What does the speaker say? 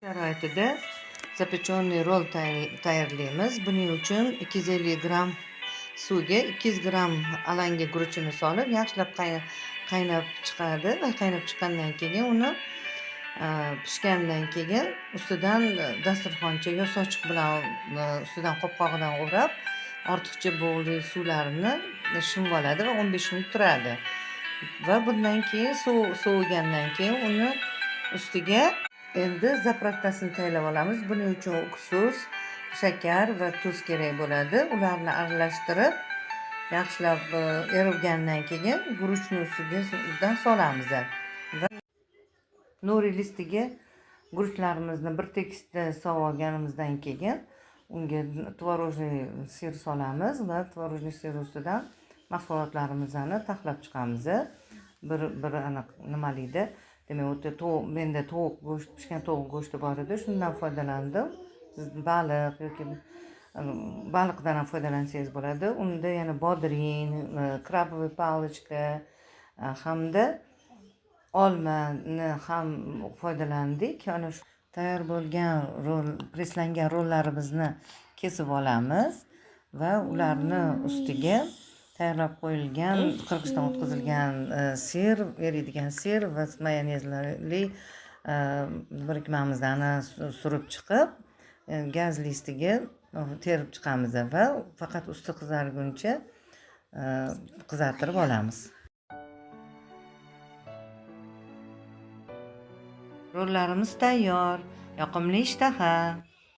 Sharoitida zapеченный rol tayyorlaymiz. Buning uchun 250 gramm suvga 200 gramm alanga guruchini solib, yaxshilab qaynab chiqadi va qaynab chiqqandan keyin uni pishgandan keyin ustidan dasturxoncha yo sochiq bilan ustidan qopqog'idan o'rab, ortiqcha bug'li suvlarini shimib oladi va 15 minut turadi. Va bundan keyin sovigandan keyin uni ustiga endi zapravkasini tayyorlab olamiz. Buning uchun uksus, shakar va tuz kerak bo'ladi. Ularni aralashtirib, yaxshilab erigandan keyin guruchni ustidan solamiz va nori listiga guruchlarimizni bir tekisda sovib olganimizdan keyin unga tvorожный sir solamiz va tvorожный sir ustidan mahsulotlarimizni taxlab chiqamiz. Bir aniq nimalikda, demak, menda tovuq go'shti, pishgan tovuq go'shti bor edi, shundan foydalandim. Siz baliq yoki baliqdan ham foydalansangiz bo'ladi. Unda yana bodring, krabовый palichka hamda olmani ham foydalandik. Ana shu tayyor bo'lgan preslangan rollarimizni kesib olamiz va ularni ustiga tayyorlab qo'yilgan, qirg'ichdan o'tkazilgan sir, eriydigan sir va mayonezli birikmamizdan surib chiqib, gaz listiga terib chiqamiz va faqat usti qizarguncha qizartirib olamiz. Rollarimiz tayyor. Yoqimli ishtaha.